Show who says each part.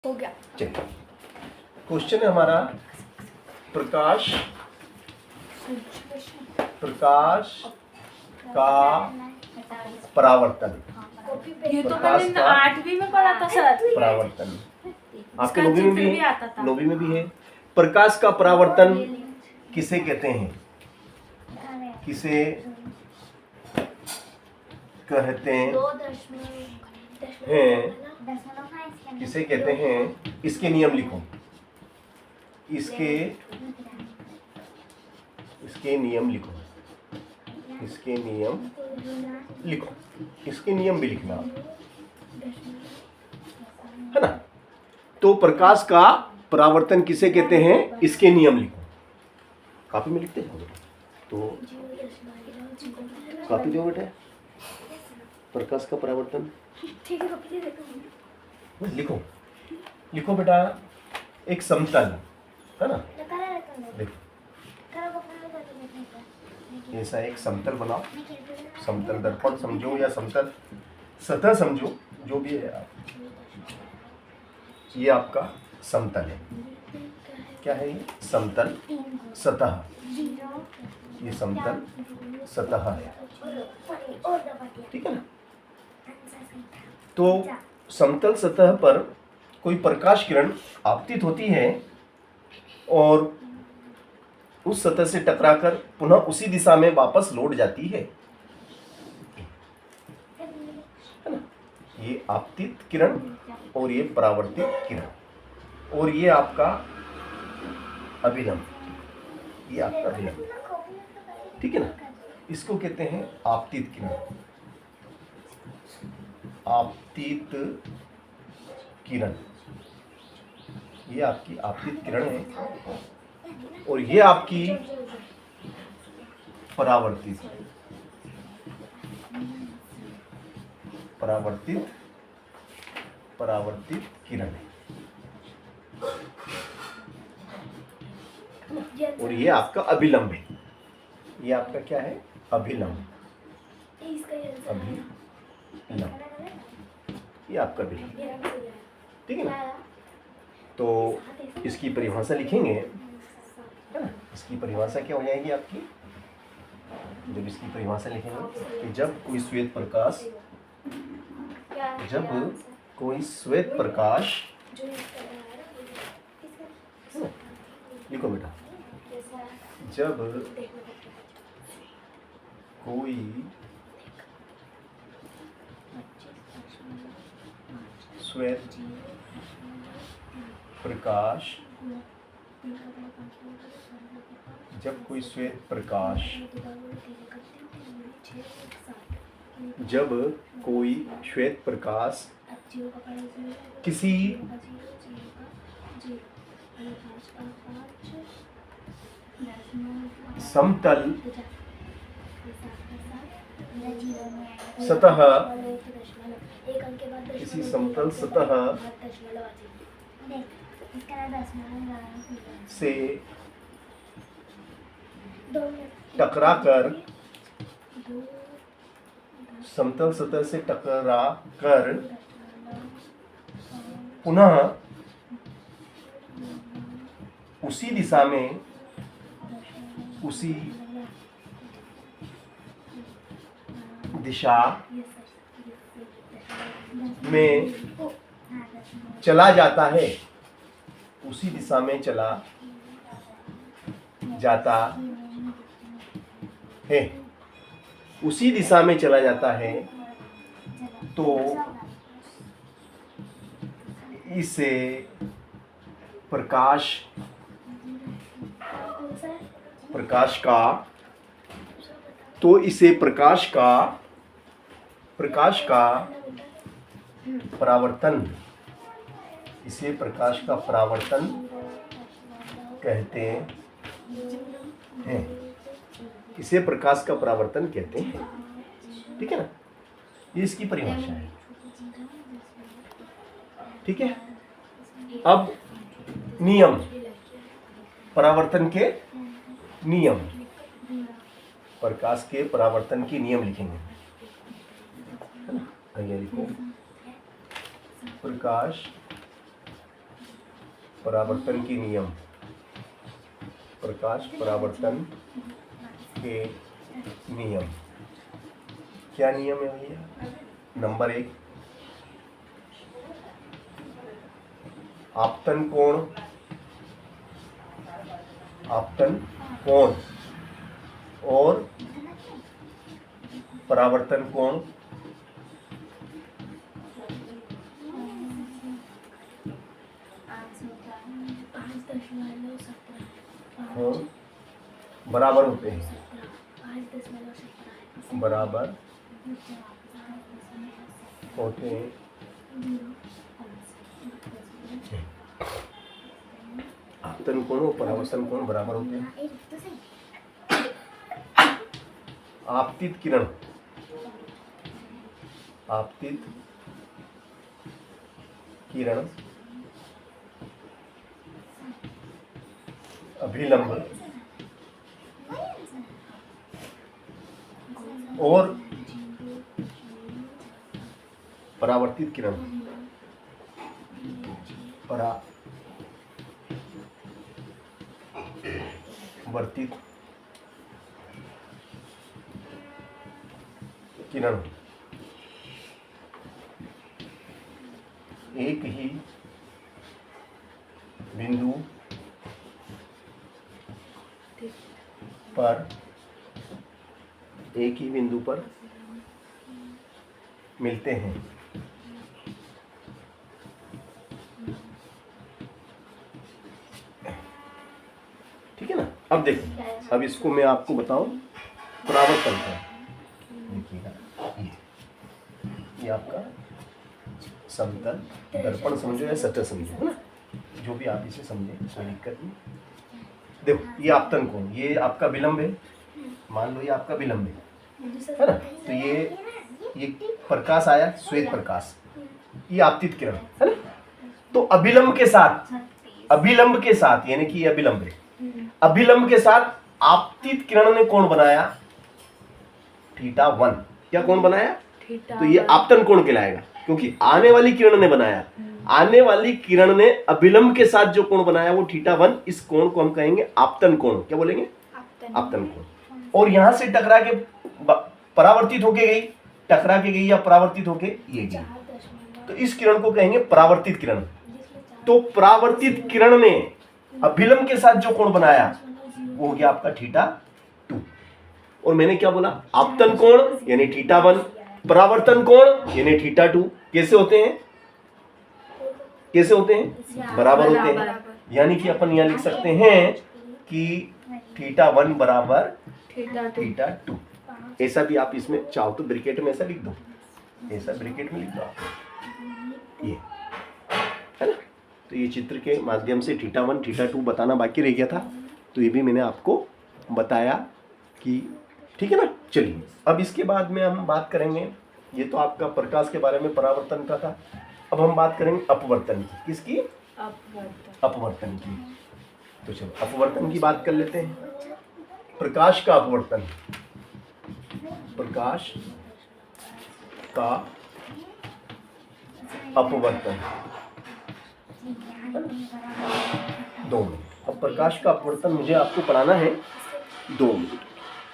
Speaker 1: हो गया।
Speaker 2: चलिए, क्वेश्चन है हमारा प्रकाश का परावर्तन।
Speaker 1: ये तो
Speaker 2: प्रकाश
Speaker 1: मैंने
Speaker 2: का
Speaker 1: 8वीं में पढ़ा था सर।
Speaker 2: परावर्तन आपके
Speaker 1: इसका
Speaker 2: 9वीं में
Speaker 1: चित्र
Speaker 2: भी
Speaker 1: भी
Speaker 2: है,
Speaker 1: आता था।
Speaker 2: 9वीं में भी है। प्रकाश का परावर्तन किसे कहते हैं? किसे कहते हैं? किसे कहते हैं? इसके नियम लिखो। इसके नियम लिखो। इसके नियम लिखो। इसके नियम भी लिखना है ना। तो प्रकाश का परावर्तन किसे कहते हैं? इसके नियम लिखो। कॉपी में लिखते हैं तो कॉपी दो बेटा। प्रकाश का परावर्तन लिखो। लिखो बेटा। एक समतल है ना, देखो ऐसा एक समतल बनाओ। समतल दर्पण समझो या समतल सतह समझो, जो भी है आप। ये आपका समतल है। क्या है ये? समतल सतह। ये समतल सतह है, ठीक है ना। तो समतल सतह पर कोई प्रकाश किरण आपतित होती है और उस सतह से टकराकर पुनः उसी दिशा में वापस लौट जाती है ना। ये आपतित किरण और ये परावर्तित किरण और ये आपका अभिलंब। ये आपका अभिलंब, ठीक है ना। इसको कहते हैं आपतित किरण। आपतित किरण, ये आपकी आपतित किरण है और ये आपकी परावर्तित किरण है और ये आपका अभिलंब है। ये आपका क्या है? अभिलंब। अभिलंब, ये आपका अभिलंब, ठीक है ना। तो इसकी परिभाषा लिखेंगे है ना। इसकी परिभाषा क्या हो जाएगी आपकी? जब इसकी परिभाषा लिखेंगे कि जब कोई श्वेत प्रकाश लिखो बेटा। जब कोई श्वेत प्रकाश जब कोई श्वेत प्रकाश किसी समतल सतह से टकराकर समतल सतह से टकराकर पुनः उसी दिशा में चला जाता है। उसी दिशा में चला जाता है। उसी दिशा में चला जाता है तो इसे प्रकाश का परावर्तन कहते हैं। इसे प्रकाश का परावर्तन कहते हैं, ठीक है ना। ये इसकी परिभाषा है, ठीक है। अब नियम, परावर्तन के नियम, प्रकाश के परावर्तन के नियम लिखेंगे, है ना। आइए लिखो। प्रकाश परावर्तन की नियम, प्रकाश परावर्तन के नियम। क्या नियम है भैया? नंबर 1, आपतन कोण और परावर्तन कोण बराबर होते हैं, बराबर होते हैं। आपतन कोण और परावर्तन कोण बराबर होते हैं। आपतित किरण, आपतित किरण अभिलंब और परावर्तित किरण परावर्तित किरण एक ही बिंदु पर मिलते हैं। ठीक है ना? अब देखो, अब इसको मैं आपको बताऊं परावर्तन का। देखिएगा, ये आपका समतल दर्पण समझो या सतह समझो, है ना? जो भी आप इसे समझे, कोई दिक्कत नहीं। देखो, ये आपतन कोण, ये आपका विलंब है, मान लो ये आपका विलंब है ना? तो ये प्रकाश आया, श्वेत प्रकाश, ये आपतित किरण है ना? तो अभिलंब के साथ यानी कि अभिलंब है, अभिलंब के साथ आपतित किरण ने कोण बनाया θ1। क्या कोण बनाया? तो ये आपतन कोण कहलाएगा, क्योंकि आने वाली किरण ने बनाया। आने वाली किरण ने अभिलंब के साथ जो कोण बनाया वो θ1, इस कोण को हम कहेंगे आपतन कोण। क्या बोलेंगे? आपतन कोण। और यहां से टकरा के परावर्तित होके गई, टकरा के गई या परावर्तित होके ये गई, तो इस किरण को कहेंगे परावर्तित किरण। तो परावर्तित किरण ने अभिलंब के साथ जो कोण बनाया वो हो गया आपका θ2। और मैंने क्या बोला? आपतन कोण यानी θ1, परावर्तन कोण यानी θ2। कैसे होते हैं? कैसे होते हैं? बराबर होते हैं। यानी कि अपन यहां लिख सकते हैं कि θ1 बराबर θ2। ऐसा भी आप इसमें चाहो तो ब्रैकेट में ऐसा लिख दो, ऐसा ब्रैकेट में लिख दो आप, ये है ना? तो ये चित्र के माध्यम से θ1 θ2 बताना बाकी रह गया था, तो ये भी मैंने आपको बताया कि ठीक है ना। चलिए, अब इसके बाद में हम बात करेंगे, ये तो आपका प्रकाश के बारे में परावर्तन का था। अब हम बात करेंगे अपवर्तन की। किसकी? अपवर्तन की। तो चलो अपवर्तन की बात कर लेते हैं। प्रकाश का अपवर्तन, प्रकाश का अपवर्तन 2 मिनट। अब प्रकाश का अपवर्तन मुझे आपको पढ़ाना है 2 मिनट।